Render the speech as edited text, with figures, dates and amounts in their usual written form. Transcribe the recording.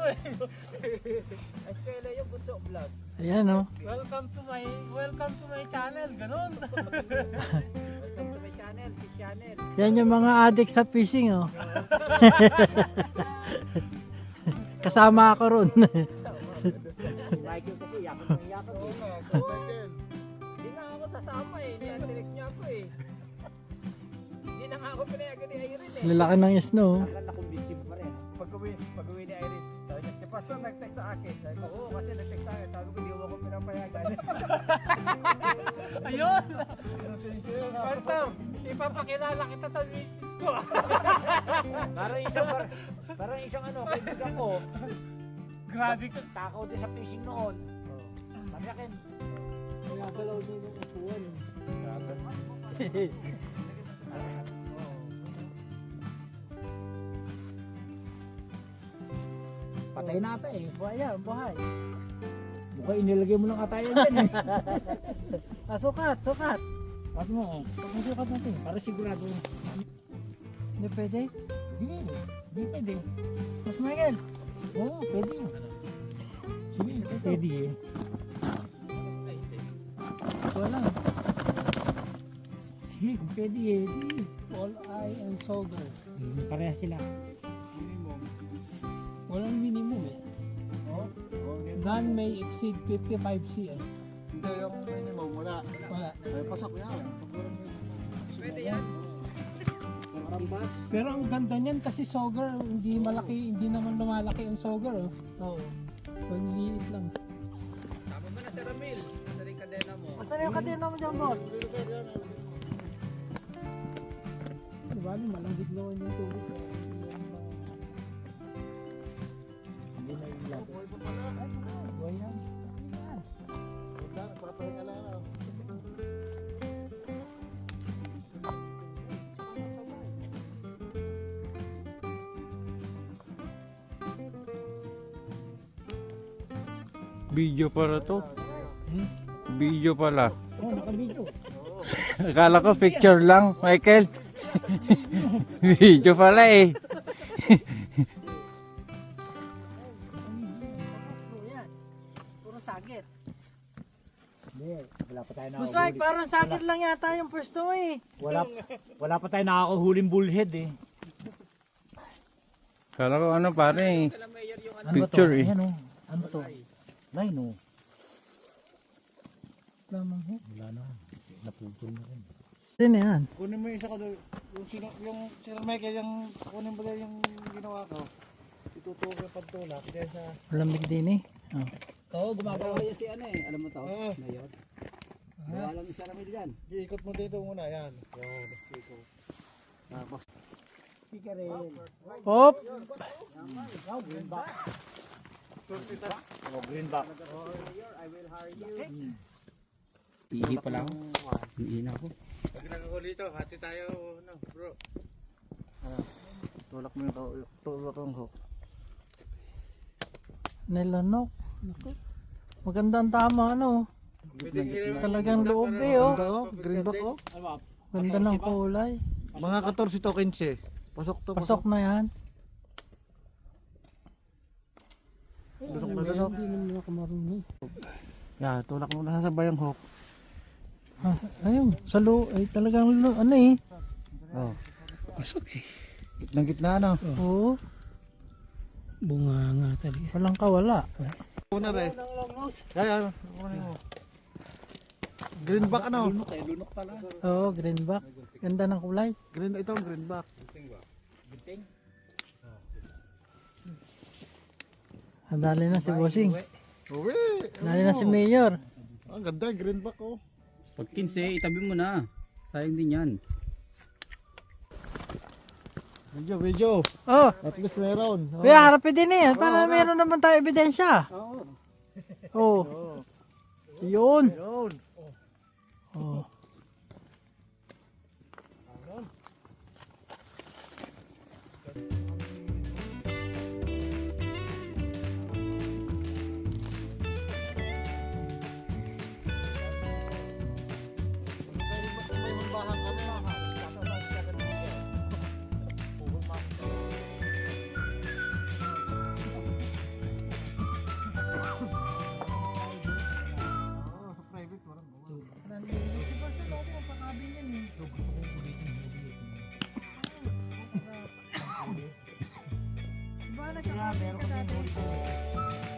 eh. SKL yung Bunso Vlog. Ayan oh. Welcome to my channel, ganun. Welcome to my channel, Fish Channel. Yan yung mga addict sa fishing oh. Kasama ako ron. Si Michael kasi yakot ng yakot eh. Hindi na ako sasama eh. Niantilex niya ako eh. Hindi na nga ako pinayagan ni Irene eh. Lalaki ng snow. Akala na kumbinsi mo pa rin. Pag-uwi ni Irene, sabi niya, si Pastor nag-text sa akin. Sabi ko, oo kasi nag-text sa akin. Sabi ko, hindi ako pinapayagan. Ayun! Pastor, ipapakilala kita sa misis ko. Parang isang ano, kaibigan ko. Grabe ka. Takaw din sa fishing noon. Sabi sa akin, Nagalaw din yung upuan. patay na ata eh. Buhay, buhay. Mukha inilagay mo ng katayan dyan eh. Ah, sukat. Bakit mo? Pag masukat natin, para sigurado. Hindi pwede. Hindi pwede. Mas Michael. Oo, pwede. Sige, pwede eh. Wala. Sige, kung pwede eh. All eye and sober. Pareha sila. Walang minimum eh. None may exceed 55 cm. Hindi, yung minimum, wala. Wala. May pasok yan. Pwede yan. Marambas. Pero ang ganda niyan kasi soger, hindi malaki, hindi naman lumalaki ang soger oh. Oo. Pangliit lang. Tama mo na si Ramil. Nasa rin kadena mo. Masa na yung kadena mo dyan, boss? Diba, malambig naman yung tubig. Hindi na yung lahat. Buhay yan. Papahinga lang ako. Video pala to. Video pala. Oo, nakabidyo. Akala ko picture lang, Michael. Video pala eh. Yan. Puro sagit. Hindi, wala pa tayo Mas Mike, nakakahuli. parang sagit lang yata yung pwesto mo eh. Wala pa tayo nakakahuling bullhead eh. Akala ko ano pare eh. Ano Picture ba to? eh. Ayan oh. Ano to? Line oh. Lamang ho. Wala na. Naputol na rin. Din yan. Kunin mo yung isa ko doon. Yung Sir Michael, yung kunin mo doon yung ginawa ko. Itutuwa yung pagtulak. Kaya sa... Malamig din eh. Oh. Oo, gumagawa yan si ano eh. Alam mo to? Oo. Mayor. Gawa lang isa Ramil dyan. Iikot mo dito muna. Yan. Yan. Ikot. Tapos. Sige rin. Hop! Ikaw, greenback. Oh, greenback. Ihi pala ako. Ihi na ako. Pag nakahuli to, hati tayo no, bro. Tulak mo yung tulak yung hook. Nilanok. Naku. Maganda ang tama ano. Talagang loob eh oh. Ganda oh. Greenback oh. Ganda ng kulay. Mga 14 to 15. Pasok to. Pasok na yan. Lunok na lunok. Hindi naman ako marunong. Yan. Tulak mo na sasabay yung hook. Ah, ayun, sa ay talagang ano eh. Oh. Pasok eh. Gitnang gitna no. Oo, Bunga nga talaga. walang kawala. Una rin. Yan. Kunin mo. Greenback ano? Lunok pala. Oo, greenback. Ganda ng kulay. Green ito ang greenback. Biting. Dali na si Bossing. Uwi. Dali na si Mayor. Ang ganda yung greenback oh. Pag 15, itabi mo na. Sayang din yan. Video. Oh, At least meron. Oh. kaya harapin din eh. Para meron naman tayo ebidensya. Oo. Oh. Yun. Yun. Oh. May humbahan kami. Ito gusto kong ulitin yung ulit. Kaya meron kami huli.